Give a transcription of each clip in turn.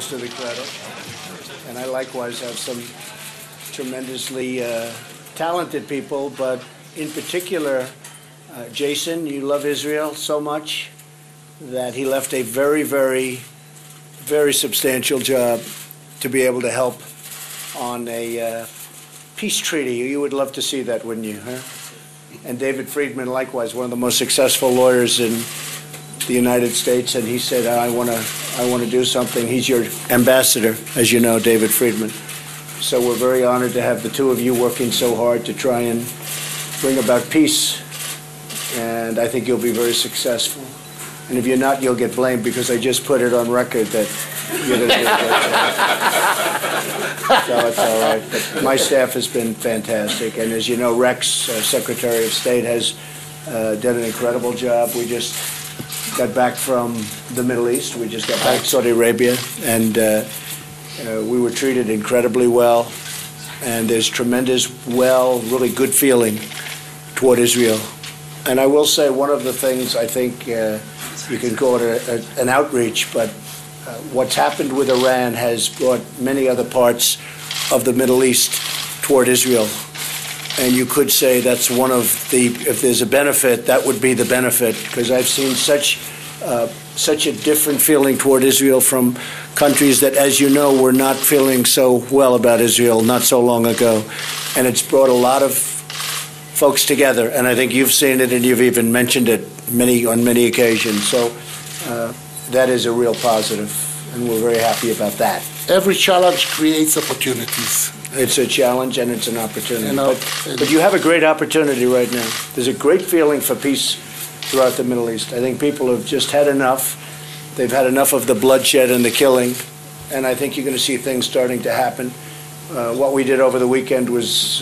most of the credit. And I likewise have some tremendously talented people, but in particular, Jason, you love Israel so much that he left a very, very, very substantial job to be able to help on a peace treaty. You would love to see that, wouldn't you? Huh? And David Friedman, likewise, one of the most successful lawyers in the United States, and he said, I want to do something. He's your ambassador, as you know, David Friedman. So we're very honored to have the two of you working so hard to try and bring about peace. And I think you'll be very successful. And if you're not, you'll get blamed because I just put it on record that you're going to do a great job. So it's all right. But my staff has been fantastic. And as you know, Rex, Secretary of State, has done an incredible job. We just got back from the Middle East. We just got back to Saudi Arabia. And we were treated incredibly well. And there's tremendous, really good feeling toward Israel. And I will say one of the things I think you can call it an outreach, but what's happened with Iran has brought many other parts of the Middle East toward Israel. And you could say that's one of the, if there's a benefit, that would be the benefit, because I've seen such a different feeling toward Israel from countries that, as you know, were not feeling so well about Israel not so long ago. And it's brought a lot of folks together, and I think you've seen it and you've even mentioned it on many occasions. So that is a real positive, and we're very happy about that. Every challenge creates opportunities. It's a challenge and it's an opportunity. But you have a great opportunity right now. There's a great feeling for peace throughout the Middle East. I think people have just had enough. They've had enough of the bloodshed and the killing, and I think you're going to see things starting to happen. What we did over the weekend was,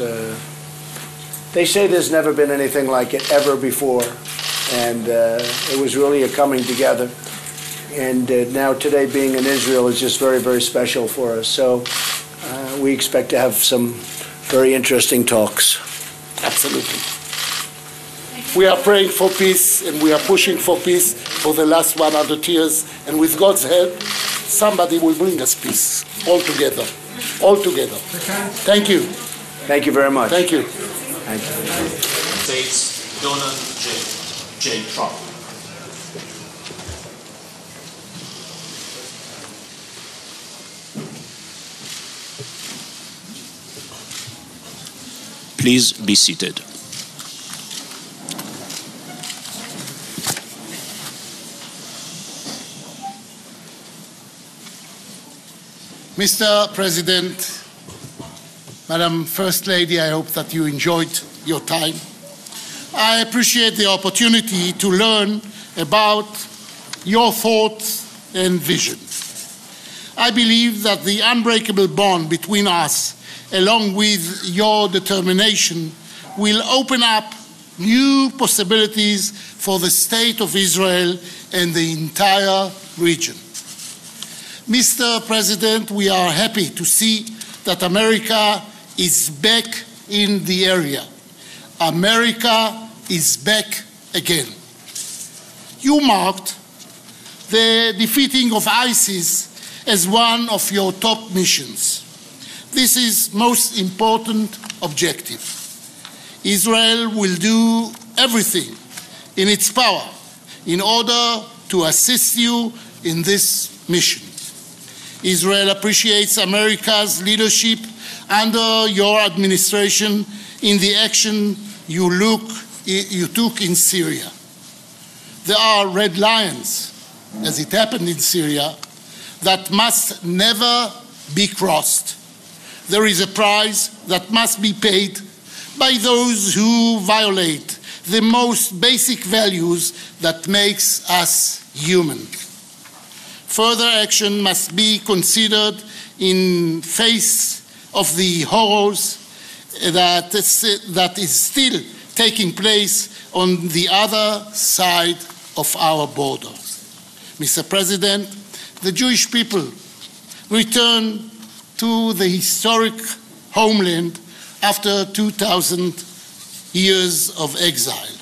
they say there's never been anything like it ever before, and it was really a coming together. And now today being in Israel is just very, very special for us. So we expect to have some very interesting talks. Absolutely. We are praying for peace, and we are pushing for peace for the last 100 years. And with God's help, somebody will bring us peace all together. All together. Thank you. Thank you very much. Thank you. Thank you. States Donald J. Trump. Please be seated. Mr. President, Madam First Lady, I hope that you enjoyed your time. I appreciate the opportunity to learn about your thoughts and vision. I believe that the unbreakable bond between us, along with your determination, will open up new possibilities for the state of Israel and the entire region. Mr. President, we are happy to see that America is back in the area. America is back again. You marked the defeating of ISIS as one of your top missions. This is most important objective. Israel will do everything in its power in order to assist you in this mission. Israel appreciates America's leadership under your administration in the action you took in Syria. There are red lines, as it happened in Syria, that must never be crossed. There is a price that must be paid by those who violate the most basic values that makes us human. Further action must be considered in face of the horrors that is still taking place on the other side of our border. Mr. President, the Jewish people returned to the historic homeland after 2,000 years of exile.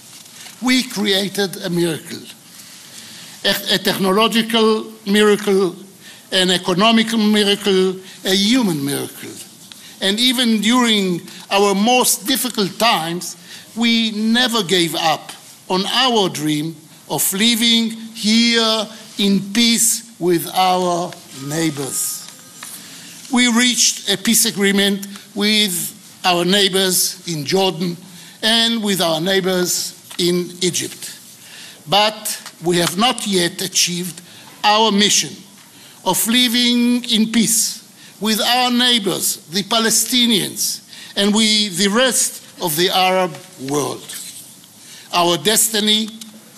We created a miracle, a technological miracle, an economic miracle, a human miracle. And even during our most difficult times, we never gave up on our dream of living here in peace with our neighbors. We reached a peace agreement with our neighbors in Jordan and with our neighbors in Egypt. But we have not yet achieved our mission of living in peace with our neighbors, the Palestinians, and with the rest of the Arab world. Our destiny,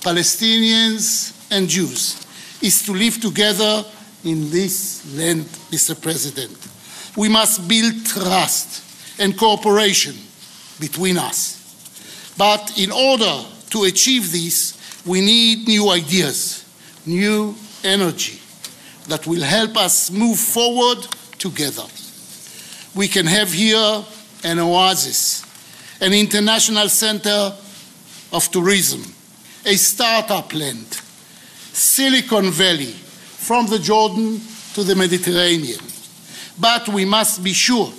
Palestinians and Jews, is to live together in this land, Mr. President. We must build trust and cooperation between us. But in order to achieve this, we need new ideas, new energy that will help us move forward together. We can have here an oasis, an international center of tourism, a startup land, Silicon Valley, from the Jordan to the Mediterranean. But we must be sure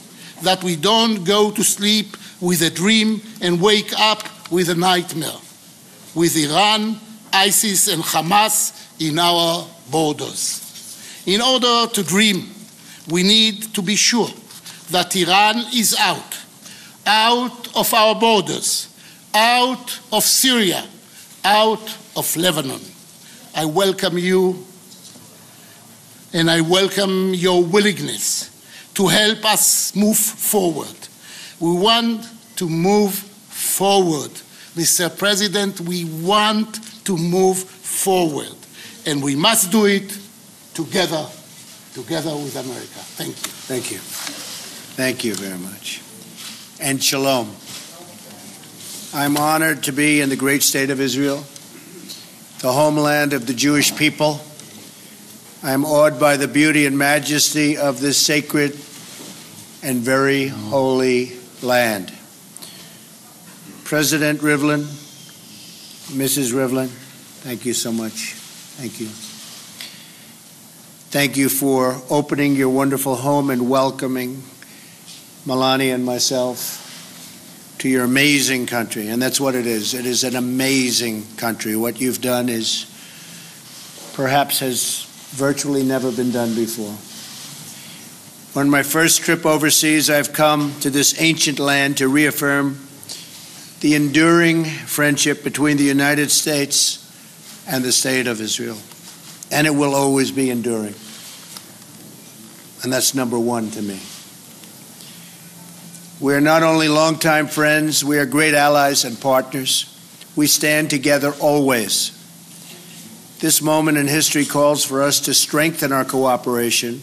that we don't go to sleep with a dream and wake up with a nightmare, with Iran, ISIS, and Hamas in our borders. In order to dream, we need to be sure that Iran is out of our borders, out of Syria, out of Lebanon. I welcome you, and I welcome your willingness to help us move forward. We want to move forward. Mr. President, we want to move forward, and we must do it together with America. Thank you. Thank you. Thank you very much. And shalom. I'm honored to be in the great state of Israel, the homeland of the Jewish people. I'm awed by the beauty and majesty of this sacred and very holy land. President Rivlin, Mrs. Rivlin, thank you so much. Thank you. Thank you for opening your wonderful home and welcoming Melania and myself to your amazing country. And that's what it is. It is an amazing country. What you've done is perhaps has virtually never been done before. On my first trip overseas, I've come to this ancient land to reaffirm the enduring friendship between the United States and the State of Israel. And it will always be enduring. And that's number one to me. We are not only longtime friends, we are great allies and partners. We stand together always. This moment in history calls for us to strengthen our cooperation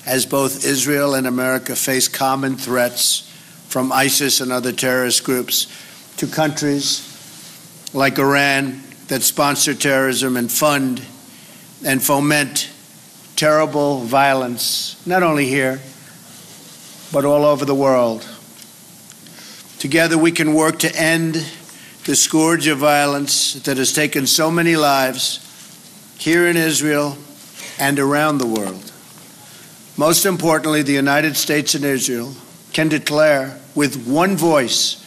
as both Israel and America face common threats from ISIS and other terrorist groups to countries like Iran that sponsor terrorism and fund and foment terrible violence, not only here, but all over the world. Together we can work to end the scourge of violence that has taken so many lives here in Israel and around the world. Most importantly, the United States and Israel can declare with one voice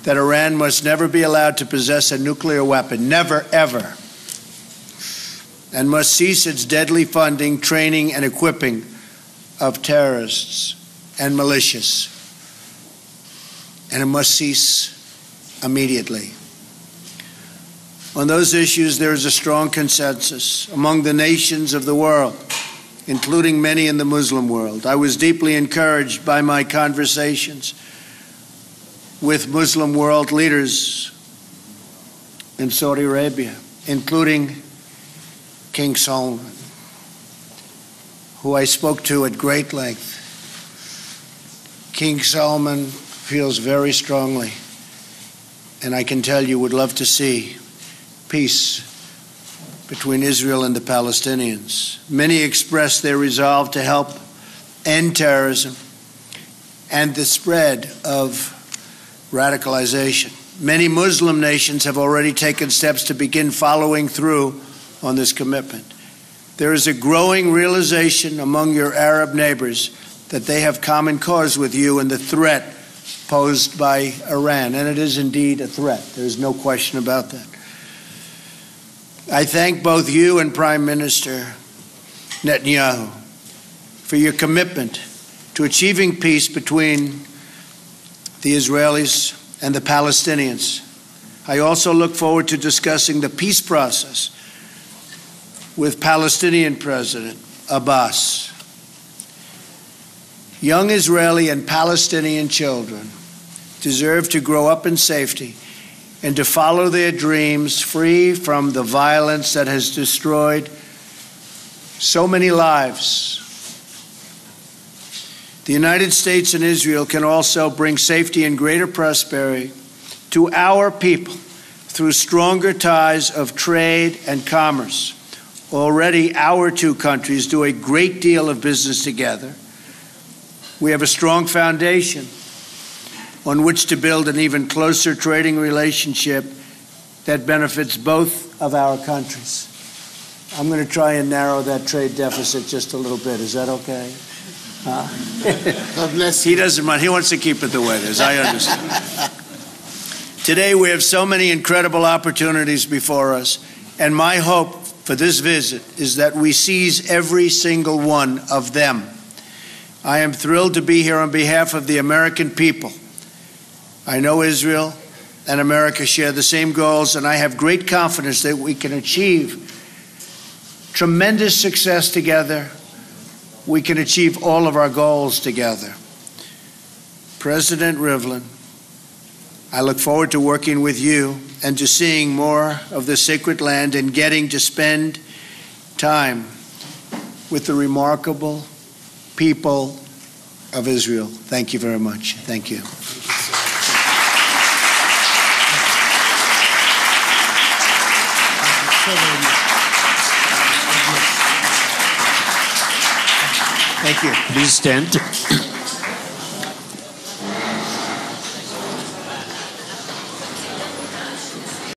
that Iran must never be allowed to possess a nuclear weapon, never, ever, and must cease its deadly funding, training, and equipping of terrorists and militias. And it must cease immediately. On those issues, there is a strong consensus among the nations of the world, including many in the Muslim world. I was deeply encouraged by my conversations with Muslim world leaders in Saudi Arabia, including King Salman, who I spoke to at great length. King Salman feels very strongly, and I can tell you would love to see peace between Israel and the Palestinians. Many expressed their resolve to help end terrorism and the spread of radicalization. Many Muslim nations have already taken steps to begin following through on this commitment. There is a growing realization among your Arab neighbors that they have common cause with you in the threat posed by Iran, and it is indeed a threat. There is no question about that. I thank both you and Prime Minister Netanyahu for your commitment to achieving peace between the Israelis and the Palestinians. I also look forward to discussing the peace process with Palestinian President Abbas. Young Israeli and Palestinian children deserve to grow up in safety and to follow their dreams free from the violence that has destroyed so many lives. The United States and Israel can also bring safety and greater prosperity to our people through stronger ties of trade and commerce. Already, our two countries do a great deal of business together. We have a strong foundation on which to build an even closer trading relationship that benefits both of our countries. I'm going to try and narrow that trade deficit just a little bit. Is that okay? God bless you. He doesn't mind. He wants to keep it the way it is. I understand. Today, we have so many incredible opportunities before us, and my hope for this visit is that we seize every single one of them. I am thrilled to be here on behalf of the American people. I know Israel and America share the same goals, and I have great confidence that we can achieve tremendous success together. We can achieve all of our goals together. President Rivlin, I look forward to working with you and to seeing more of the sacred land and getting to spend time with the remarkable people of Israel. Thank you very much. Thank you. Thank you. Please stand.